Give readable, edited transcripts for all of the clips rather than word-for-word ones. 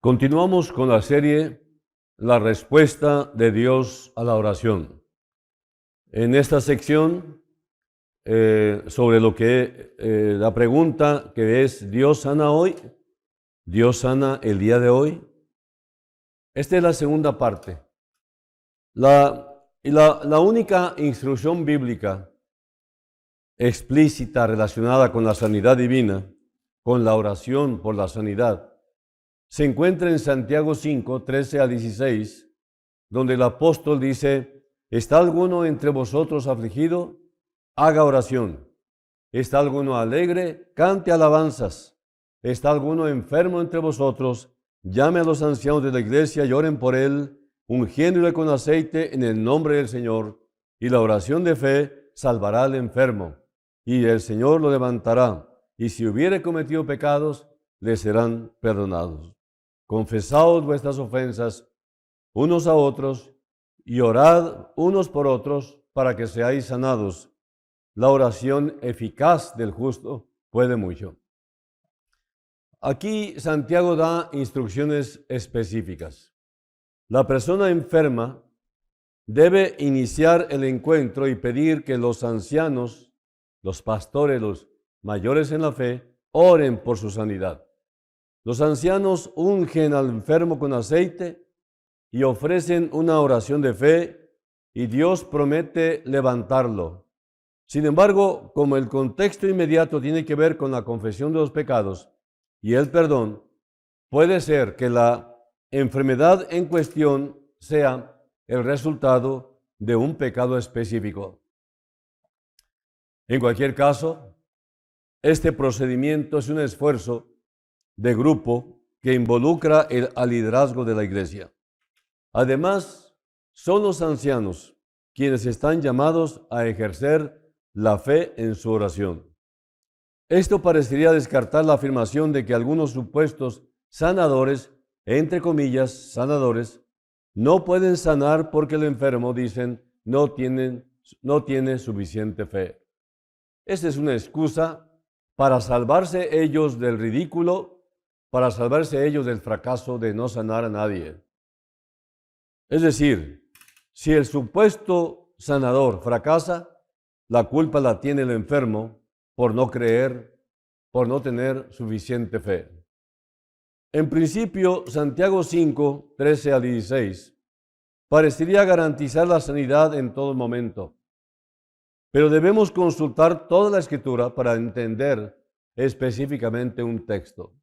Continuamos con la serie La respuesta de Dios a la oración. En esta sección, sobre la pregunta que es ¿Dios sana hoy? ¿Dios sana el día de hoy? Esta es la segunda parte. La única instrucción bíblica explícita relacionada con la sanidad divina, con la oración por la sanidad, se encuentra en Santiago 5, 13 a 16, donde el apóstol dice: ¿Está alguno entre vosotros afligido? Haga oración. ¿Está alguno alegre? Cante alabanzas. ¿Está alguno enfermo entre vosotros? Llame a los ancianos de la iglesia y oren por él, ungiéndole con aceite en el nombre del Señor. Y la oración de fe salvará al enfermo, y el Señor lo levantará. Y si hubiere cometido pecados, le serán perdonados. Confesaos vuestras ofensas unos a otros y orad unos por otros para que seáis sanados. La oración eficaz del justo puede mucho. Aquí Santiago da instrucciones específicas. La persona enferma debe iniciar el encuentro y pedir que los ancianos, los pastores, los mayores en la fe, oren por su sanidad. Los ancianos ungen al enfermo con aceite y ofrecen una oración de fe, y Dios promete levantarlo. Sin embargo, como el contexto inmediato tiene que ver con la confesión de los pecados y el perdón, puede ser que la enfermedad en cuestión sea el resultado de un pecado específico. En cualquier caso, este procedimiento es un esfuerzo de grupo que involucra al liderazgo de la iglesia. Además, son los ancianos quienes están llamados a ejercer la fe en su oración. Esto parecería descartar la afirmación de que algunos supuestos sanadores, entre comillas, sanadores, no pueden sanar porque el enfermo, dicen, no tiene suficiente fe. Esta es una excusa para salvarse ellos del ridículo, para salvarse ellos del fracaso de no sanar a nadie. Es decir, si el supuesto sanador fracasa, la culpa la tiene el enfermo por no creer, por no tener suficiente fe. En principio, Santiago 5, 13 a 16, parecería garantizar la sanidad en todo momento. Pero debemos consultar toda la Escritura para entender específicamente un texto.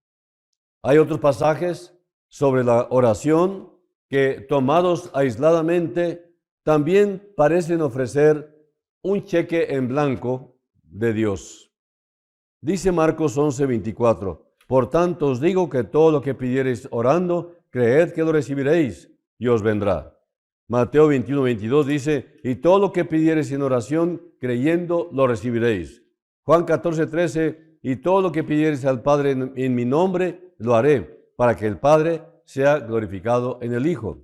Hay otros pasajes sobre la oración que, tomados aisladamente, también parecen ofrecer un cheque en blanco de Dios. Dice Marcos 11:24, por tanto os digo que todo lo que pidiereis orando, creed que lo recibiréis y os vendrá. Mateo 21:22 dice, y todo lo que pidiereis en oración, creyendo, lo recibiréis. Juan 14:13, y todo lo que pidiereis al Padre en mi nombre, lo haré, para que el Padre sea glorificado en el Hijo.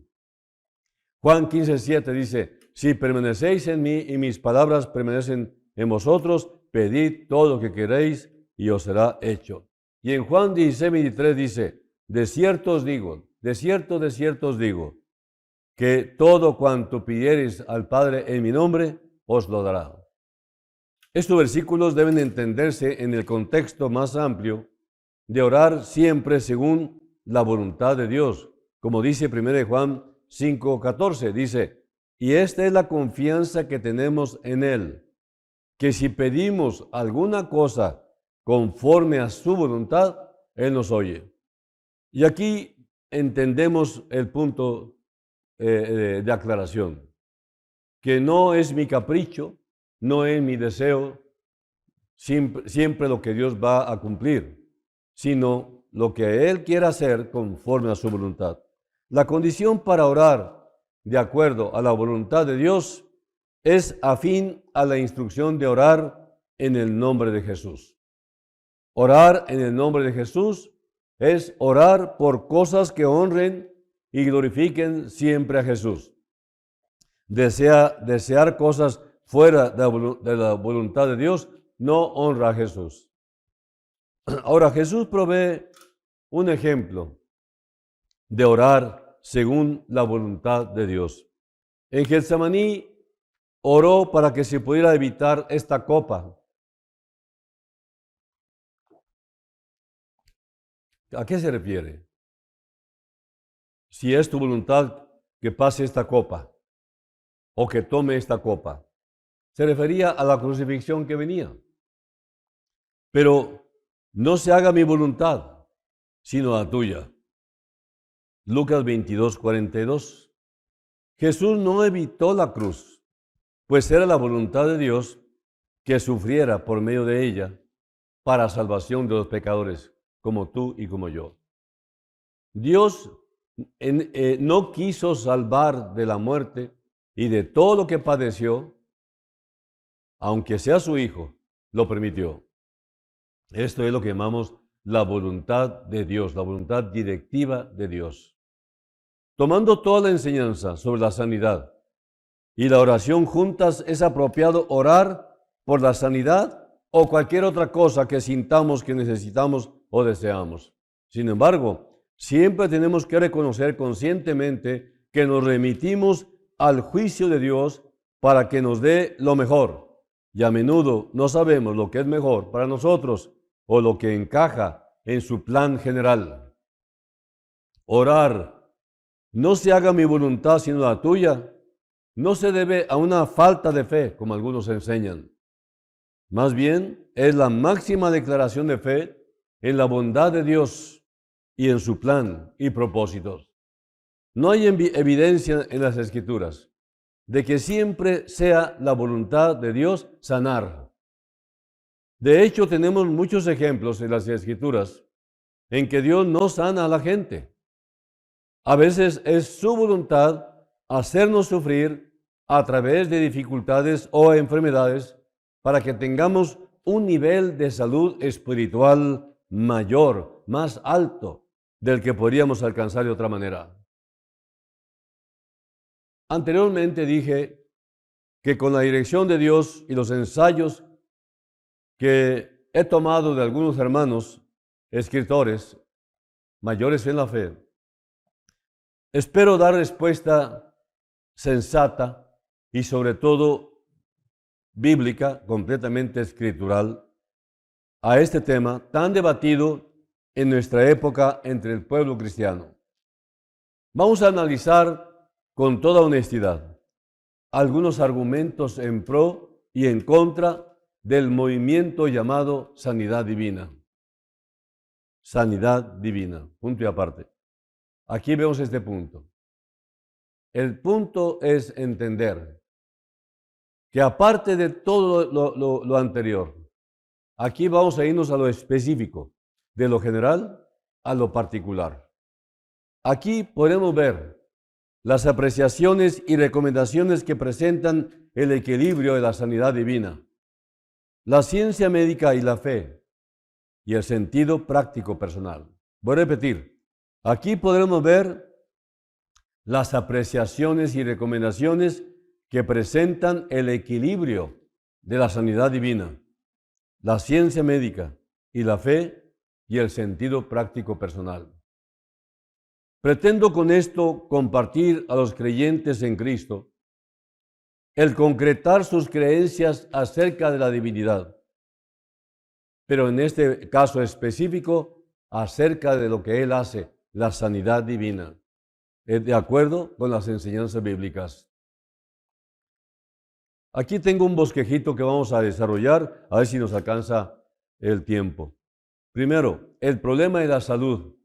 Juan 15:7 dice, si permanecéis en mí y mis palabras permanecen en vosotros, pedid todo lo que queréis y os será hecho. Y en Juan 16:23 dice, de cierto os digo, que todo cuanto pidiereis al Padre en mi nombre, os lo dará. Estos versículos deben entenderse en el contexto más amplio de orar siempre según la voluntad de Dios. Como dice 1 Juan 5:14, dice, y esta es la confianza que tenemos en Él, que si pedimos alguna cosa conforme a su voluntad, Él nos oye. Y aquí entendemos el punto de aclaración, que no es mi capricho, no es mi deseo, siempre lo que Dios va a cumplir, sino lo que Él quiera hacer conforme a su voluntad. La condición para orar de acuerdo a la voluntad de Dios es afín a la instrucción de orar en el nombre de Jesús. Orar en el nombre de Jesús es orar por cosas que honren y glorifiquen siempre a Jesús. Desear cosas fuera de la voluntad de Dios no honra a Jesús. Ahora, Jesús provee un ejemplo de orar según la voluntad de Dios. En Getsemaní oró para que se pudiera evitar esta copa. ¿A qué se refiere? Si es tu voluntad que pase esta copa o que tome esta copa. Se refería a la crucifixión que venía. Pero no se haga mi voluntad, sino la tuya. Lucas 22, 42. Jesús no evitó la cruz, pues era la voluntad de Dios que sufriera por medio de ella para salvación de los pecadores, como tú y como yo. Dios no quiso salvar de la muerte y de todo lo que padeció, aunque sea su Hijo, lo permitió. Esto es lo que llamamos la voluntad de Dios, la voluntad directiva de Dios. Tomando toda la enseñanza sobre la sanidad y la oración juntas, es apropiado orar por la sanidad o cualquier otra cosa que sintamos que necesitamos o deseamos. Sin embargo, siempre tenemos que reconocer conscientemente que nos remitimos al juicio de Dios para que nos dé lo mejor. Y a menudo no sabemos lo que es mejor para nosotros o lo que encaja en su plan general. Orar, no se haga mi voluntad sino la tuya, no se debe a una falta de fe, como algunos enseñan. Más bien, es la máxima declaración de fe en la bondad de Dios y en su plan y propósitos. No hay evidencia en las Escrituras de que siempre sea la voluntad de Dios sanar. De hecho, tenemos muchos ejemplos en las Escrituras en que Dios no sana a la gente. A veces es su voluntad hacernos sufrir a través de dificultades o enfermedades para que tengamos un nivel de salud espiritual mayor, más alto del que podríamos alcanzar de otra manera. Anteriormente dije que con la dirección de Dios y los ensayos que he tomado de algunos hermanos escritores mayores en la fe, espero dar respuesta sensata y sobre todo bíblica, completamente escritural, a este tema tan debatido en nuestra época entre el pueblo cristiano. Vamos a analizar con toda honestidad algunos argumentos en pro y en contra del movimiento llamado sanidad divina. Sanidad divina, punto y aparte. Aquí vemos este punto. El punto es entender que aparte de todo lo anterior, aquí vamos a irnos a lo específico, de lo general a lo particular. Aquí podemos ver las apreciaciones y recomendaciones que presentan el equilibrio de la sanidad divina, la ciencia médica y la fe, y el sentido práctico personal. Voy a repetir, aquí podremos ver las apreciaciones y recomendaciones que presentan el equilibrio de la sanidad divina, la ciencia médica y la fe y el sentido práctico personal. Pretendo con esto compartir a los creyentes en Cristo el concretar sus creencias acerca de la divinidad, pero en este caso específico acerca de lo que Él hace, la sanidad divina, de acuerdo con las enseñanzas bíblicas. Aquí tengo un bosquejito que vamos a desarrollar, a ver si nos alcanza el tiempo. Primero, el problema de la salud.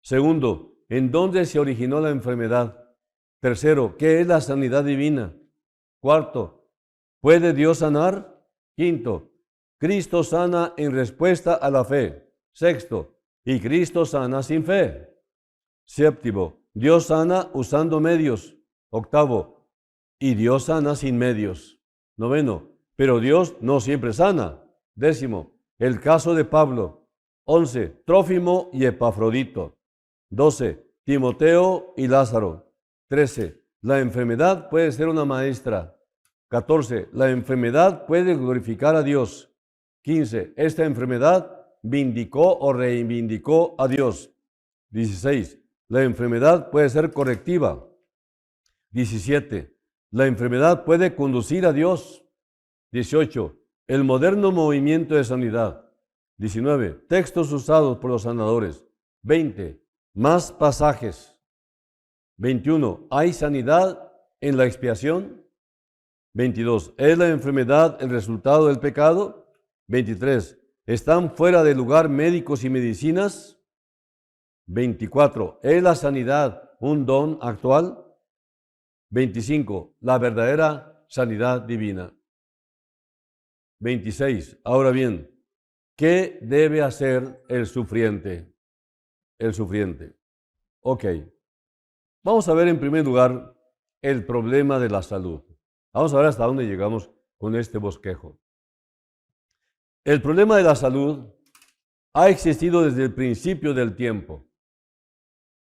Segundo, ¿en dónde se originó la enfermedad? Tercero, ¿qué es la sanidad divina? Cuarto, ¿puede Dios sanar? Quinto, Cristo sana en respuesta a la fe. Sexto, y Cristo sana sin fe. Séptimo, Dios sana usando medios. Octavo, y Dios sana sin medios. Noveno, pero Dios no siempre sana. Décimo, el caso de Pablo. 11, Trófimo y Epafrodito. 12, Timoteo y Lázaro. 13, la enfermedad puede ser una maestra. 14, la enfermedad puede glorificar a Dios. 15, esta enfermedad vindicó o reivindicó a Dios. 16, La enfermedad puede ser correctiva. 17. La enfermedad puede conducir a Dios. 18. El moderno movimiento de sanidad. 19. Textos usados por los sanadores. 20. Más pasajes. 21. ¿Hay sanidad en la expiación? 22. ¿Es la enfermedad el resultado del pecado? 23. ¿Están fuera de lugar médicos y medicinas? 24. ¿Es la sanidad un don actual? 25. La verdadera sanidad divina. 26. Ahora bien, ¿qué debe hacer el sufriente? El sufriente. Ok. Vamos a ver en primer lugar el problema de la salud. Vamos a ver hasta dónde llegamos con este bosquejo. El problema de la salud ha existido desde el principio del tiempo.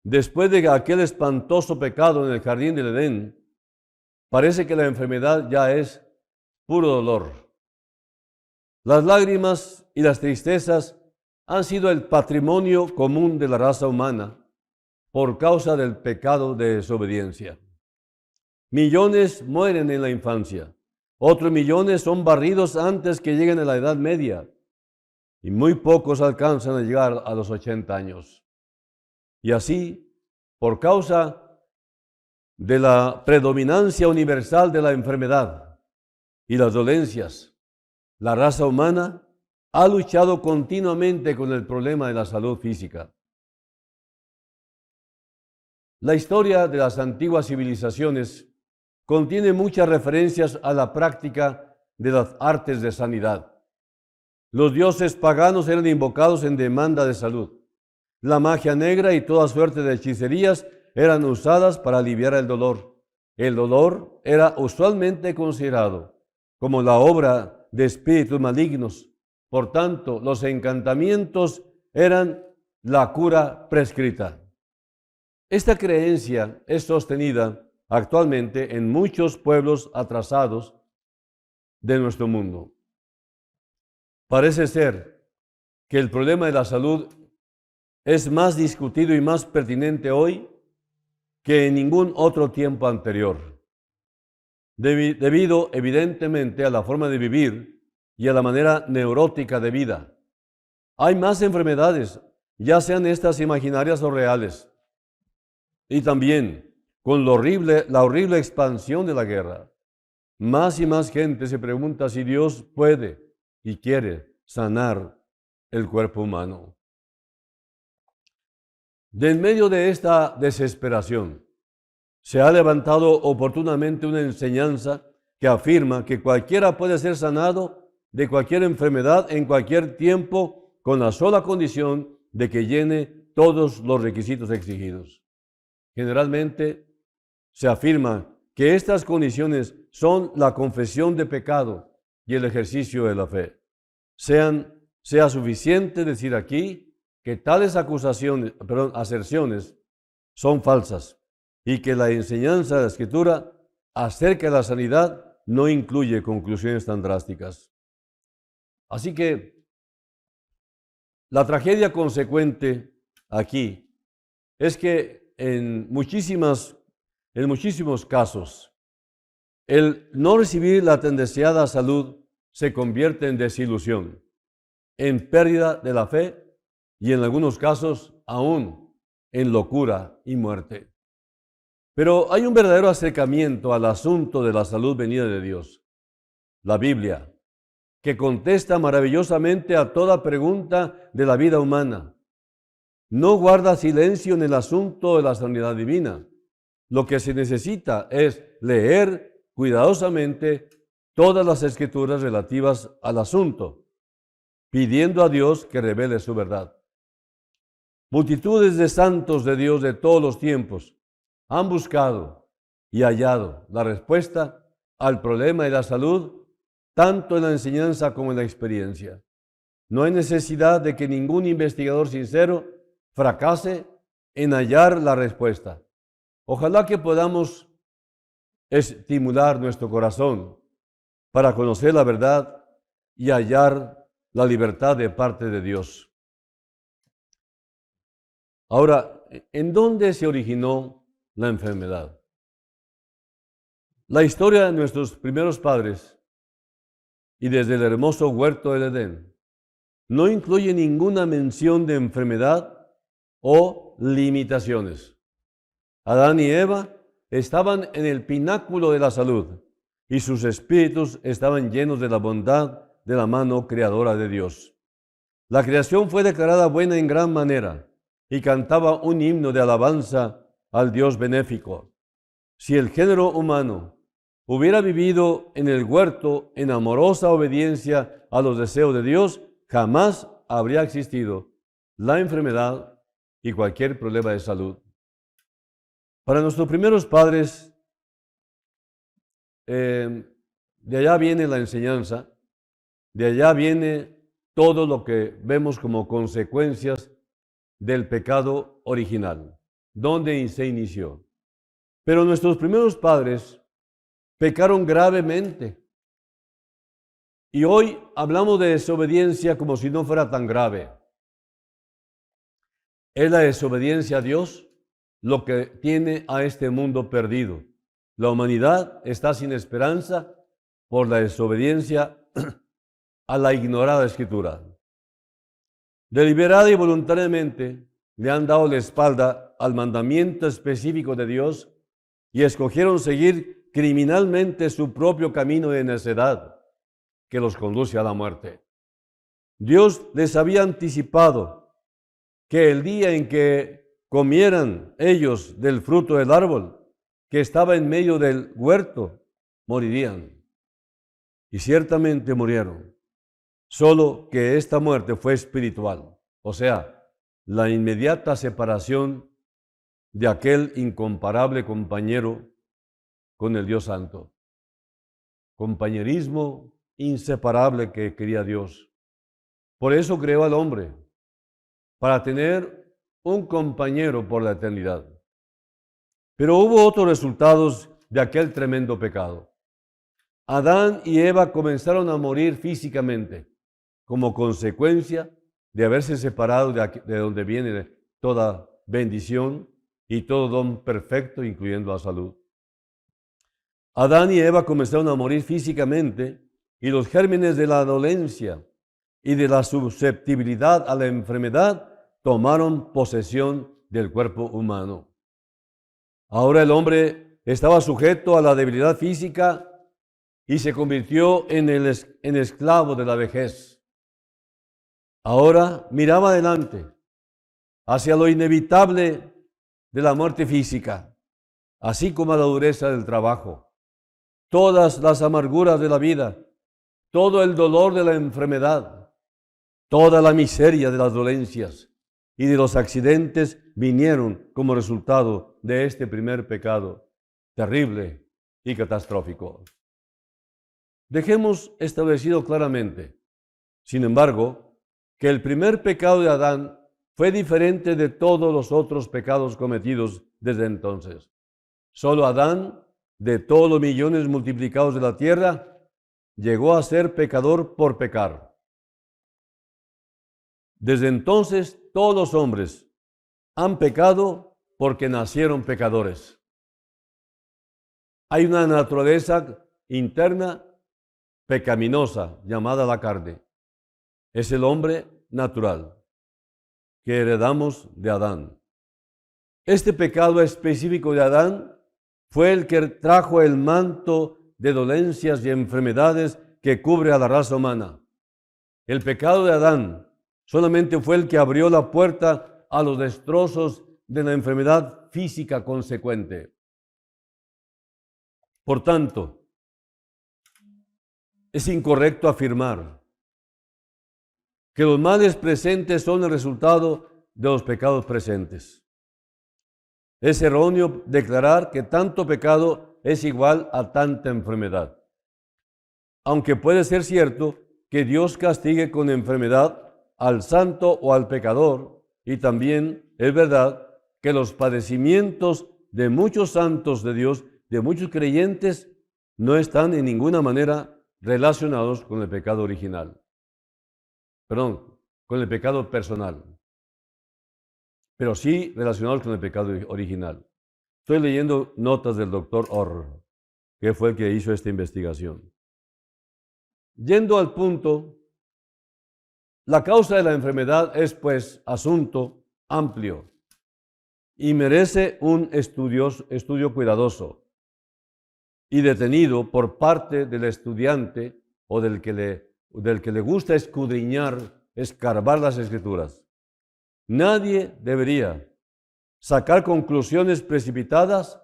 Después de aquel espantoso pecado en el jardín del Edén, parece que la enfermedad ya es puro dolor. Las lágrimas y las tristezas han sido el patrimonio común de la raza humana por causa del pecado de desobediencia. Millones mueren en la infancia, otros millones son barridos antes que lleguen a la edad media y muy pocos alcanzan a llegar a los 80 años. Y así, por causa de la predominancia universal de la enfermedad y las dolencias, la raza humana ha luchado continuamente con el problema de la salud física. La historia de las antiguas civilizaciones contiene muchas referencias a la práctica de las artes de sanidad. Los dioses paganos eran invocados en demanda de salud. La magia negra y toda suerte de hechicerías eran usadas para aliviar el dolor. El dolor era usualmente considerado como la obra de espíritus malignos. Por tanto, los encantamientos eran la cura prescrita. Esta creencia es sostenida actualmente en muchos pueblos atrasados de nuestro mundo. Parece ser que el problema de la salud es más discutido y más pertinente hoy que en ningún otro tiempo anterior, debido evidentemente a la forma de vivir y a la manera neurótica de vida. Hay más enfermedades, ya sean estas imaginarias o reales, y también con la horrible expansión de la guerra. Más y más gente se pregunta si Dios puede y quiere sanar el cuerpo humano. De en medio de esta desesperación, se ha levantado oportunamente una enseñanza que afirma que cualquiera puede ser sanado de cualquier enfermedad en cualquier tiempo con la sola condición de que llene todos los requisitos exigidos. Generalmente se afirma que estas condiciones son la confesión de pecado y el ejercicio de la fe. Sea suficiente decir aquí que tales aserciones son falsas y que la enseñanza de la Escritura acerca de la sanidad no incluye conclusiones tan drásticas. Así que la tragedia consecuente aquí es que en muchísimos casos el no recibir la tan deseada salud se convierte en desilusión, en pérdida de la fe y en algunos casos aún en locura y muerte. Pero hay un verdadero acercamiento al asunto de la salud venida de Dios. La Biblia, que contesta maravillosamente a toda pregunta de la vida humana, no guarda silencio en el asunto de la sanidad divina. Lo que se necesita es leer cuidadosamente todas las escrituras relativas al asunto, pidiendo a Dios que revele su verdad. Multitudes de santos de Dios de todos los tiempos han buscado y hallado la respuesta al problema de la salud, tanto en la enseñanza como en la experiencia. No hay necesidad de que ningún investigador sincero fracase en hallar la respuesta. Ojalá que podamos estimular nuestro corazón para conocer la verdad y hallar la libertad de parte de Dios. Ahora, ¿en dónde se originó la enfermedad? La historia de nuestros primeros padres y desde el hermoso huerto del Edén no incluye ninguna mención de enfermedad o limitaciones. Adán y Eva estaban en el pináculo de la salud y sus espíritus estaban llenos de la bondad de la mano creadora de Dios. La creación fue declarada buena en gran manera y cantaba un himno de alabanza al Dios benéfico. Si el género humano hubiera vivido en el huerto en amorosa obediencia a los deseos de Dios, jamás habría existido la enfermedad y cualquier problema de salud. Para nuestros primeros padres, de allá viene la enseñanza, de allá viene todo lo que vemos como consecuencias del pecado original, donde se inició. Pero nuestros primeros padres pecaron gravemente. Y hoy hablamos de desobediencia como si no fuera tan grave. Es la desobediencia a Dios lo que tiene a este mundo perdido. La humanidad está sin esperanza por la desobediencia a la ignorada Escritura. Deliberada y voluntariamente le han dado la espalda al mandamiento específico de Dios y escogieron seguir criminalmente su propio camino de necedad que los conduce a la muerte. Dios les había anticipado que el día en que comieran ellos del fruto del árbol que estaba en medio del huerto, morirían. Y ciertamente murieron. Solo que esta muerte fue espiritual, o sea, la inmediata separación de aquel incomparable compañero con el Dios Santo. Compañerismo inseparable que quería Dios. Por eso creó al hombre, para tener un compañero por la eternidad. Pero hubo otros resultados de aquel tremendo pecado. Adán y Eva comenzaron a morir físicamente como consecuencia de haberse separado de donde viene toda bendición y todo don perfecto, incluyendo la salud. Adán y Eva comenzaron a morir físicamente y los gérmenes de la dolencia y de la susceptibilidad a la enfermedad tomaron posesión del cuerpo humano. Ahora el hombre estaba sujeto a la debilidad física y se convirtió en esclavo de la vejez. Ahora miraba adelante, hacia lo inevitable de la muerte física, así como a la dureza del trabajo, todas las amarguras de la vida, todo el dolor de la enfermedad, toda la miseria de las dolencias y de los accidentes vinieron como resultado de este primer pecado terrible y catastrófico. Dejemos establecido claramente, sin embargo, que el primer pecado de Adán fue diferente de todos los otros pecados cometidos desde entonces. Solo Adán, de todos los millones multiplicados de la tierra, llegó a ser pecador por pecar. Desde entonces, todos los hombres han pecado porque nacieron pecadores. Hay una naturaleza interna pecaminosa llamada la carne. Es el hombre natural que heredamos de Adán. Este pecado específico de Adán fue el que trajo el manto de dolencias y enfermedades que cubre a la raza humana. El pecado de Adán solamente fue el que abrió la puerta a los destrozos de la enfermedad física consecuente. Por tanto, es incorrecto afirmar que los males presentes son el resultado de los pecados presentes. Es erróneo declarar que tanto pecado es igual a tanta enfermedad. Aunque puede ser cierto que Dios castigue con enfermedad al santo o al pecador, y también es verdad que los padecimientos de muchos santos de Dios, de muchos creyentes, no están en ninguna manera relacionados con el pecado original. Con el pecado personal. pero sí relacionados con el pecado original. Estoy leyendo notas del doctor Orr, que fue el que hizo esta investigación. Yendo al punto, la causa de la enfermedad es pues asunto amplio y merece un estudio cuidadoso y detenido por parte del estudiante o del que le gusta escudriñar, escarbar las Escrituras. Nadie debería sacar conclusiones precipitadas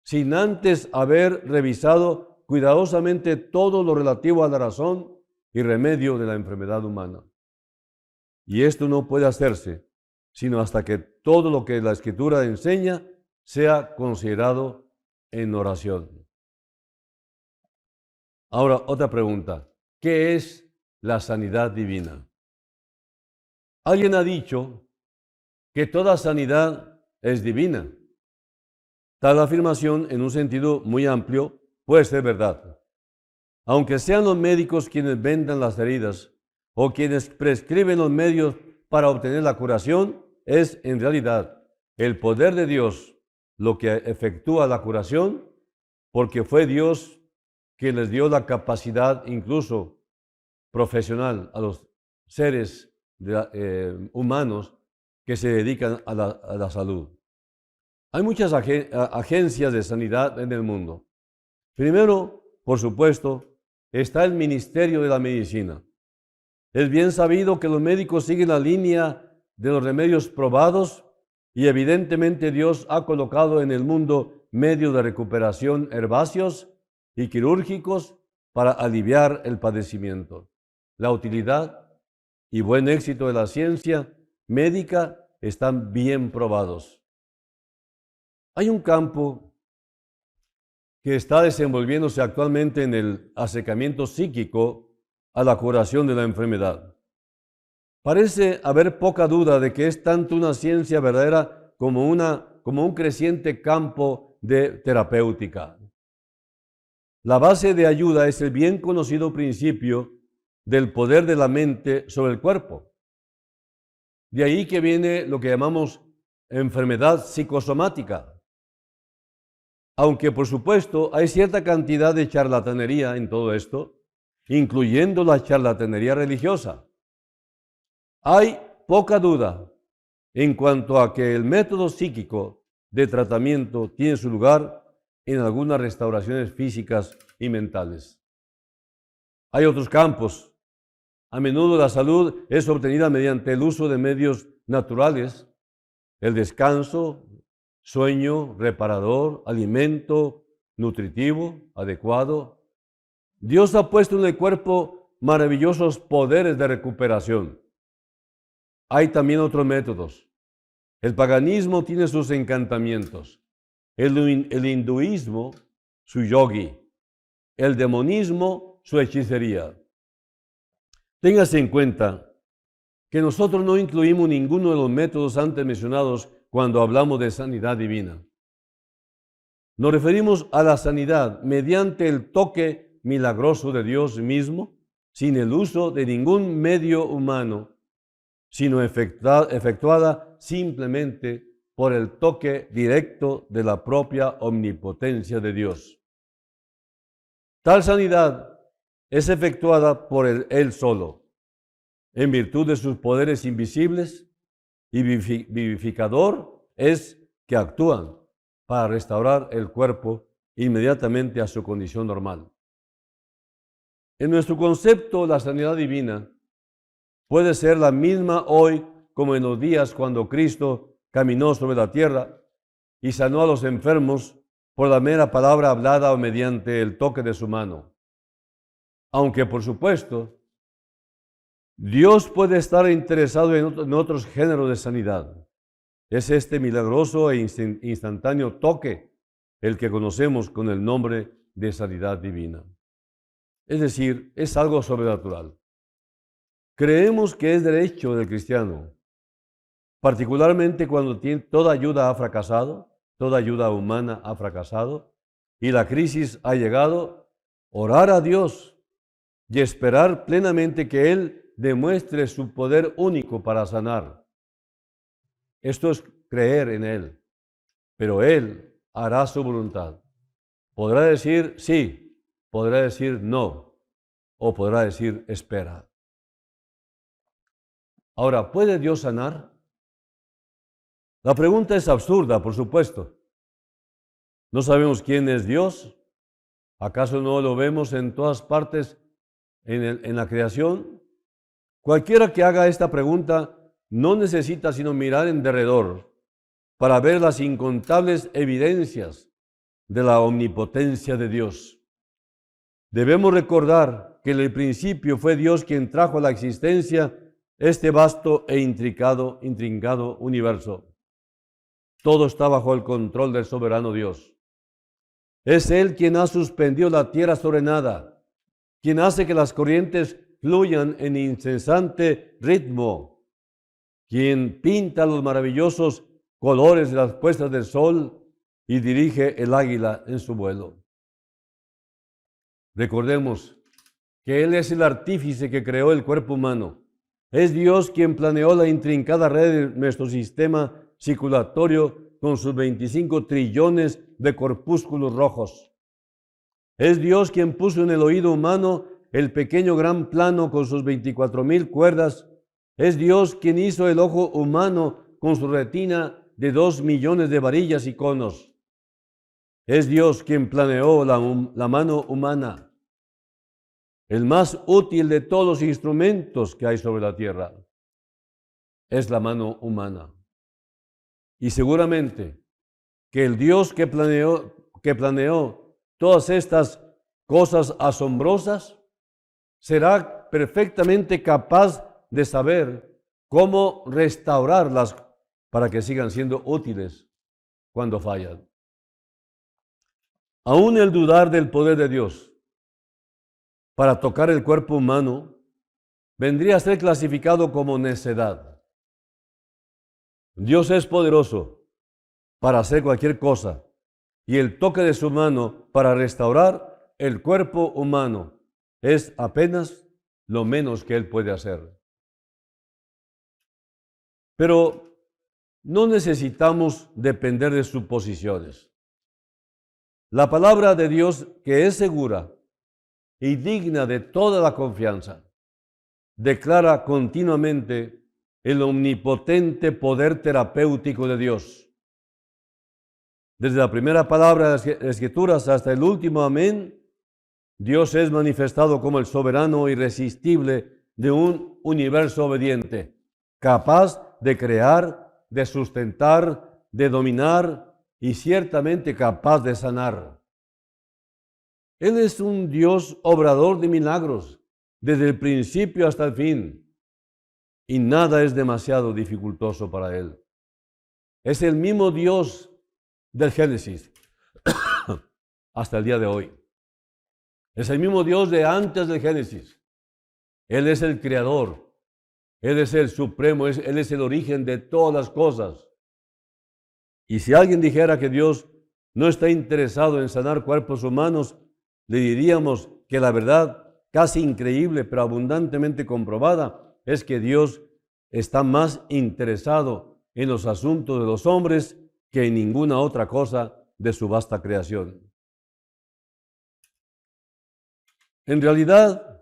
sin antes haber revisado cuidadosamente todo lo relativo a la razón y remedio de la enfermedad humana. Y esto no puede hacerse sino hasta que todo lo que la Escritura enseña sea considerado en oración. Ahora, otra pregunta. ¿Qué es la sanidad divina? Alguien ha dicho que toda sanidad es divina. Tal afirmación, en un sentido muy amplio, puede ser verdad. Aunque sean los médicos quienes vendan las heridas o quienes prescriben los medios para obtener la curación, es en realidad el poder de Dios lo que efectúa la curación, porque fue Dios quien les dio la capacidad, incluso profesional, a los seres humanos que se dedican a la salud. Hay muchas agencias de sanidad en el mundo. Primero, por supuesto, está el Ministerio de la Medicina. Es bien sabido que los médicos siguen la línea de los remedios probados y evidentemente Dios ha colocado en el mundo medios de recuperación herbáceos y quirúrgicos para aliviar el padecimiento. La utilidad y buen éxito de la ciencia médica están bien probados. Hay un campo que está desenvolviéndose actualmente en el acercamiento psíquico a la curación de la enfermedad. Parece haber poca duda de que es tanto una ciencia verdadera como un creciente campo de terapéutica. La base de ayuda es el bien conocido principio del poder de la mente sobre el cuerpo. De ahí que viene lo que llamamos enfermedad psicosomática. Aunque por supuesto hay cierta cantidad de charlatanería en todo esto, incluyendo la charlatanería religiosa. Hay poca duda en cuanto a que el método psíquico de tratamiento tiene su lugar en algunas restauraciones físicas y mentales. Hay otros campos. A menudo la salud es obtenida mediante el uso de medios naturales, el descanso, sueño reparador, alimento nutritivo, adecuado. Dios ha puesto en el cuerpo maravillosos poderes de recuperación. Hay también otros métodos. El paganismo tiene sus encantamientos. El hinduismo, su yogi. El demonismo, su hechicería. Téngase en cuenta que nosotros no incluimos ninguno de los métodos antes mencionados cuando hablamos de sanidad divina. Nos referimos a la sanidad mediante el toque milagroso de Dios mismo, sin el uso de ningún medio humano, sino efectuada simplemente por el toque directo de la propia omnipotencia de Dios. Tal sanidad es efectuada por Él solo, en virtud de sus poderes invisibles, y vivificador es que actúan para restaurar el cuerpo inmediatamente a su condición normal. En nuestro concepto, la sanidad divina puede ser la misma hoy como en los días cuando Cristo caminó sobre la tierra y sanó a los enfermos por la mera palabra hablada o mediante el toque de su mano. Aunque, por supuesto, Dios puede estar interesado en otros géneros de sanidad. Es este milagroso e instantáneo toque el que conocemos con el nombre de sanidad divina. Es decir, es algo sobrenatural. Creemos que es derecho del cristiano, particularmente cuando toda ayuda ha fracasado, toda ayuda humana ha fracasado y la crisis ha llegado, orar a Dios y esperar plenamente que Él demuestre su poder único para sanar. Esto es creer en Él, pero Él hará su voluntad. Podrá decir sí, podrá decir no, o podrá decir espera. Ahora, ¿puede Dios sanar? La pregunta es absurda, por supuesto. ¿No sabemos quién es Dios? ¿Acaso no lo vemos en todas partes en la creación? Cualquiera que haga esta pregunta no necesita sino mirar en derredor para ver las incontables evidencias de la omnipotencia de Dios. Debemos recordar que en el principio fue Dios quien trajo a la existencia este vasto e intrincado universo. Todo está bajo el control del soberano Dios. Es Él quien ha suspendido la tierra sobre nada, quien hace que las corrientes fluyan en incesante ritmo, quien pinta los maravillosos colores de las puestas del sol y dirige el águila en su vuelo. Recordemos que Él es el artífice que creó el cuerpo humano. Es Dios quien planeó la intrincada red de nuestro sistema circulatorio con sus 25 trillones de corpúsculos rojos. Es Dios quien puso en el oído humano el pequeño gran plano con sus 24,000 cuerdas. Es Dios quien hizo el ojo humano con su retina de 2 millones de varillas y conos. Es Dios quien planeó la mano humana, el más útil de todos los instrumentos que hay sobre la tierra. Es la mano humana. Y seguramente que el Dios que planeó todas estas cosas asombrosas será perfectamente capaz de saber cómo restaurarlas para que sigan siendo útiles cuando fallan. Aún el dudar del poder de Dios para tocar el cuerpo humano vendría a ser clasificado como necedad. Dios es poderoso para hacer cualquier cosa y el toque de su mano para restaurar el cuerpo humano es apenas lo menos que Él puede hacer. Pero no necesitamos depender de suposiciones. La palabra de Dios, que es segura y digna de toda la confianza, declara continuamente el omnipotente poder terapéutico de Dios. Desde la primera palabra de las Escrituras hasta el último amén, Dios es manifestado como el soberano irresistible de un universo obediente, capaz de crear, de sustentar, de dominar y ciertamente capaz de sanar. Él es un Dios obrador de milagros, desde el principio hasta el fin, y nada es demasiado dificultoso para Él. Es el mismo Dios del Génesis hasta el día de hoy. Es el mismo Dios de antes del Génesis. Él es el creador. Él es el supremo. Él es el origen de todas las cosas. Y si alguien dijera que Dios no está interesado en sanar cuerpos humanos, le diríamos que la verdad casi increíble pero abundantemente comprobada es que Dios está más interesado en los asuntos de los hombres que en ninguna otra cosa de su vasta creación. En realidad,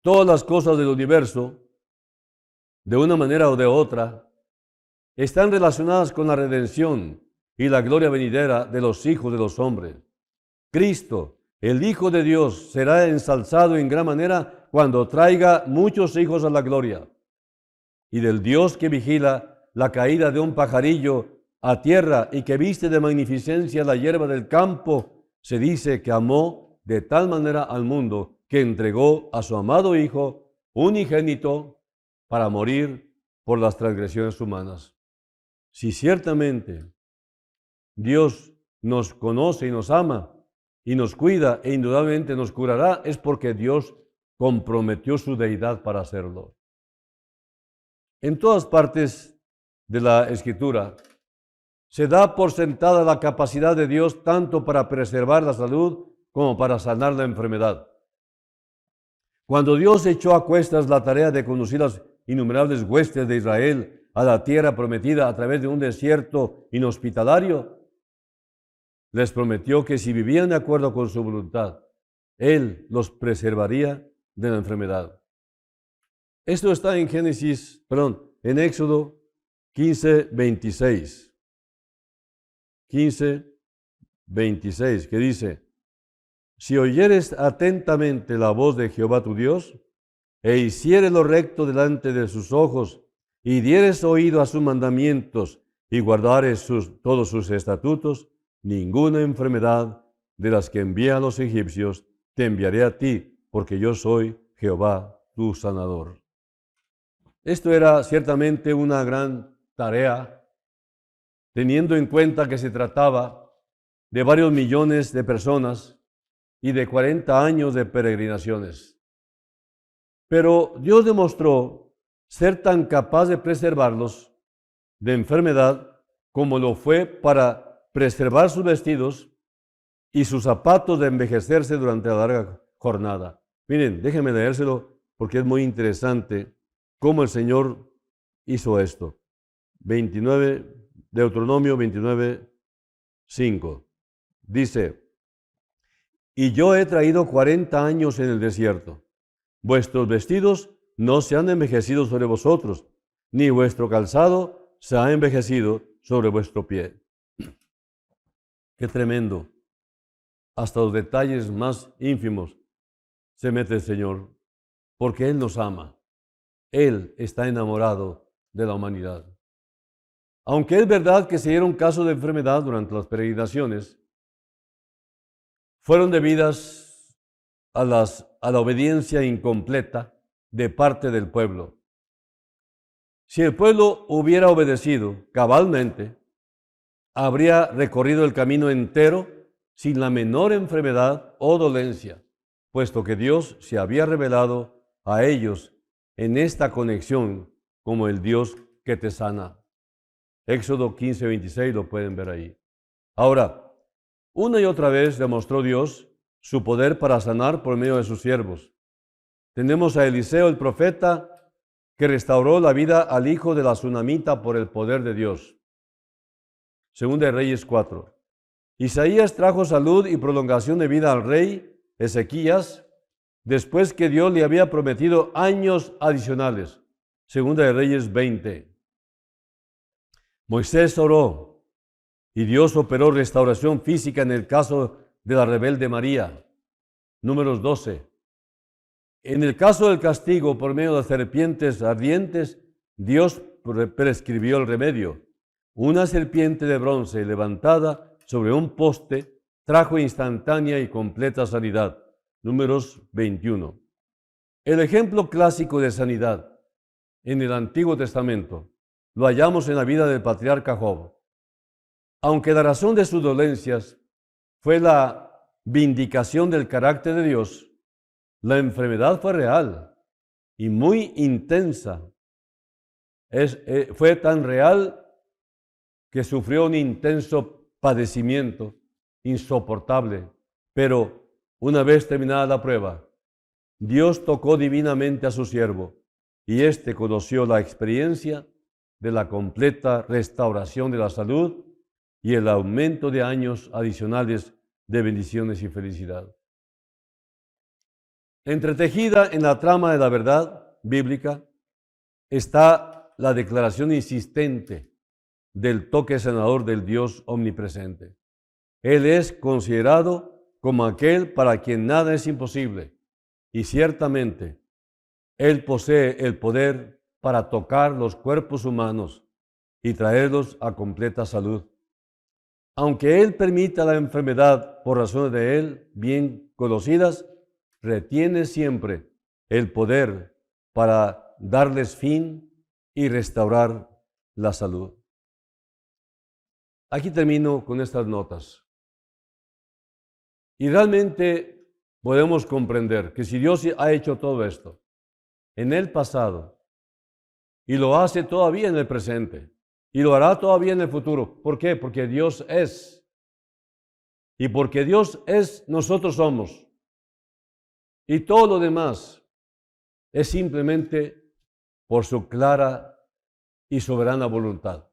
todas las cosas del universo, de una manera o de otra, están relacionadas con la redención y la gloria venidera de los hijos de los hombres. Cristo, el Hijo de Dios, será ensalzado en gran manera cuando traiga muchos hijos a la gloria. Y del Dios que vigila la caída de un pajarillo a tierra y que viste de magnificencia la hierba del campo, se dice que amó de tal manera al mundo que entregó a su amado Hijo unigénito para morir por las transgresiones humanas. Si ciertamente Dios nos conoce y nos ama y nos cuida e indudablemente nos curará, es porque Dios comprometió su deidad para hacerlo. En todas partes de la Escritura se da por sentada la capacidad de Dios tanto para preservar la salud como para sanar la enfermedad. Cuando Dios echó a cuestas la tarea de conducir las innumerables huestes de Israel a la tierra prometida a través de un desierto inhospitalario, les prometió que si vivían de acuerdo con su voluntad, Él los preservaría de la enfermedad. Esto está en en Éxodo 15, 26. 15, 26, que dice: si oyeres atentamente la voz de Jehová tu Dios, e hicieres lo recto delante de sus ojos, y dieres oído a sus mandamientos, y guardares todos sus estatutos, ninguna enfermedad de las que envía a los egipcios te enviaré a ti, porque yo soy Jehová tu sanador. Esto era ciertamente una gran tarea, teniendo en cuenta que se trataba de varios millones de personas y de 40 años de peregrinaciones. Pero Dios demostró ser tan capaz de preservarlos de enfermedad como lo fue para preservar sus vestidos y sus zapatos de envejecerse durante la larga jornada. Miren, déjenme leérselo porque es muy interesante cómo el Señor hizo esto. Deuteronomio 29, 5. Dice: y yo he traído 40 años en el desierto. Vuestros vestidos no se han envejecido sobre vosotros, ni vuestro calzado se ha envejecido sobre vuestro pie. Qué tremendo. Hasta los detalles más ínfimos se mete el Señor, porque Él nos ama. Él está enamorado de la humanidad. Aunque es verdad que se dieron casos de enfermedad durante las peregrinaciones, fueron debidas a la obediencia incompleta de parte del pueblo. Si el pueblo hubiera obedecido cabalmente, habría recorrido el camino entero sin la menor enfermedad o dolencia, puesto que Dios se había revelado a ellos en esta conexión como el Dios que te sana. Éxodo 15, 26 lo pueden ver ahí. Ahora, una y otra vez demostró Dios su poder para sanar por medio de sus siervos. Tenemos a Eliseo el profeta, que restauró la vida al hijo de la tsunamita por el poder de Dios. Segunda de Reyes 4. Isaías trajo salud y prolongación de vida al rey Ezequías, después que Dios le había prometido años adicionales. Segunda de Reyes 20. Moisés oró y Dios operó restauración física en el caso de la rebelde María. Números 12. En el caso del castigo por medio de serpientes ardientes, Dios prescribió el remedio. Una serpiente de bronce levantada sobre un poste trajo instantánea y completa sanidad. Números 21. El ejemplo clásico de sanidad en el Antiguo Testamento lo hallamos en la vida del patriarca Job. Aunque la razón de sus dolencias fue la vindicación del carácter de Dios, la enfermedad fue real y muy intensa. Fue tan real que sufrió un intenso padecimiento insoportable. Pero una vez terminada la prueba, Dios tocó divinamente a su siervo y éste conoció la experiencia de la completa restauración de la salud y el aumento de años adicionales de bendiciones y felicidad. Entretejida en la trama de la verdad bíblica está la declaración insistente del toque sanador del Dios omnipresente. Él es considerado como aquel para quien nada es imposible, y ciertamente Él posee el poder para tocar los cuerpos humanos y traerlos a completa salud. Aunque Él permita la enfermedad por razones de Él bien conocidas, retiene siempre el poder para darles fin y restaurar la salud. Aquí termino con estas notas. Y realmente podemos comprender que si Dios ha hecho todo esto en el pasado y lo hace todavía en el presente y lo hará todavía en el futuro, ¿por qué? Porque Dios es. Y porque Dios es, nosotros somos. Y todo lo demás es simplemente por su clara y soberana voluntad.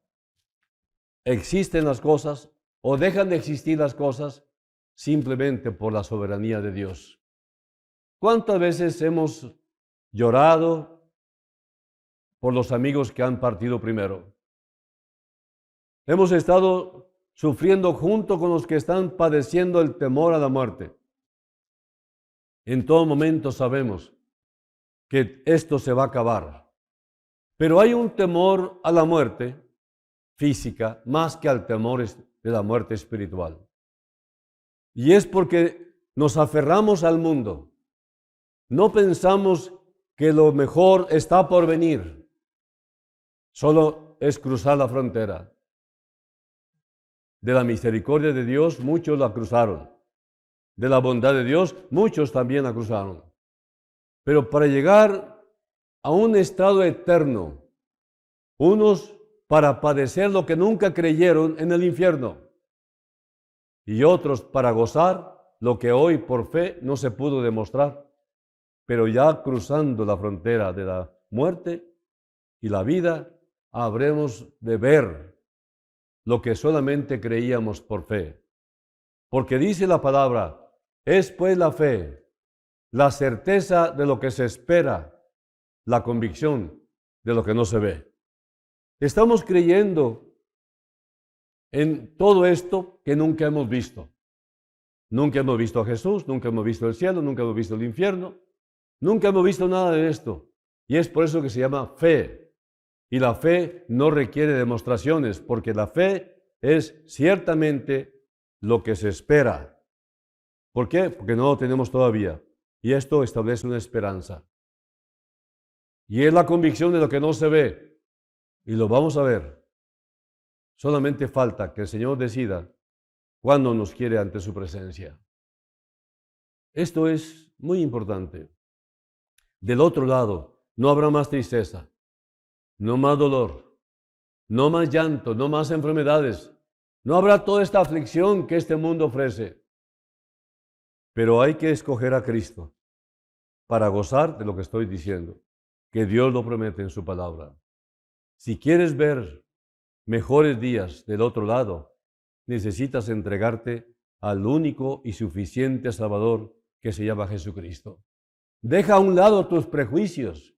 Existen las cosas o dejan de existir las cosas simplemente por la soberanía de Dios. ¿Cuántas veces hemos llorado por los amigos que han partido primero? Hemos estado sufriendo junto con los que están padeciendo el temor a la muerte. En todo momento sabemos que esto se va a acabar. Pero hay un temor a la muerte física más que al temor de la muerte espiritual. Y es porque nos aferramos al mundo. No pensamos que lo mejor está por venir. Solo es cruzar la frontera. De la misericordia de Dios, muchos la cruzaron. De la bondad de Dios, muchos también la cruzaron. Pero para llegar a un estado eterno, unos para padecer lo que nunca creyeron en el infierno, y otros para gozar lo que hoy por fe no se pudo demostrar, pero ya cruzando la frontera de la muerte y la vida, habremos de ver lo que solamente creíamos por fe. Porque dice la palabra, es pues la fe, la certeza de lo que se espera, la convicción de lo que no se ve. Estamos creyendo en todo esto que nunca hemos visto. Nunca hemos visto a Jesús, nunca hemos visto el cielo, nunca hemos visto el infierno, nunca hemos visto nada de esto. Y es por eso que se llama fe. Y la fe no requiere demostraciones, porque la fe es ciertamente lo que se espera. ¿Por qué? Porque no lo tenemos todavía. Y esto establece una esperanza. Y es la convicción de lo que no se ve. Y lo vamos a ver. Solamente falta que el Señor decida cuándo nos quiere ante su presencia. Esto es muy importante. Del otro lado, no habrá más tristeza, no más dolor, no más llanto, no más enfermedades. No habrá toda esta aflicción que este mundo ofrece. Pero hay que escoger a Cristo para gozar de lo que estoy diciendo, que Dios lo promete en su palabra. Si quieres ver mejores días del otro lado, necesitas entregarte al único y suficiente Salvador que se llama Jesucristo. Deja a un lado tus prejuicios.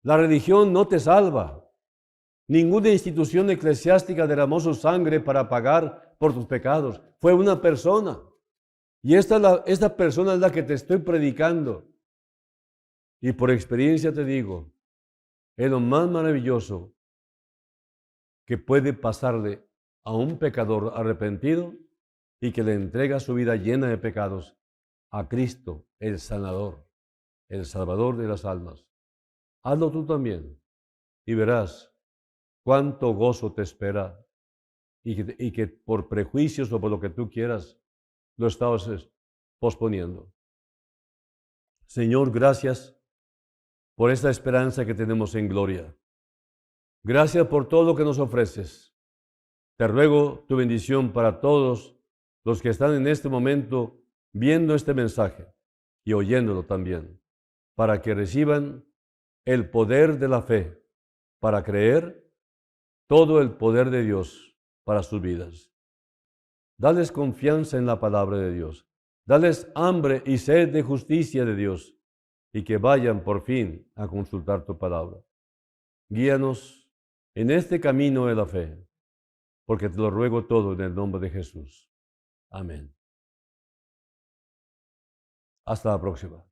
La religión no te salva. Ninguna institución eclesiástica derramó su sangre para pagar por tus pecados. Fue una persona. Y esta persona es la que te estoy predicando. Y por experiencia te digo, es lo más maravilloso que puede pasarle a un pecador arrepentido y que le entrega su vida llena de pecados a Cristo, el sanador, el salvador de las almas. Hazlo tú también y verás cuánto gozo te espera y que por prejuicios o por lo que tú quieras lo estabas posponiendo. Señor, gracias por esta esperanza que tenemos en gloria. Gracias por todo lo que nos ofreces. Te ruego tu bendición para todos los que están en este momento viendo este mensaje y oyéndolo también, para que reciban el poder de la fe, para creer todo el poder de Dios para sus vidas. Dales confianza en la palabra de Dios. Dales hambre y sed de justicia de Dios y que vayan por fin a consultar tu palabra. Guíanos en este camino de la fe, porque te lo ruego todo en el nombre de Jesús. Amén. Hasta la próxima.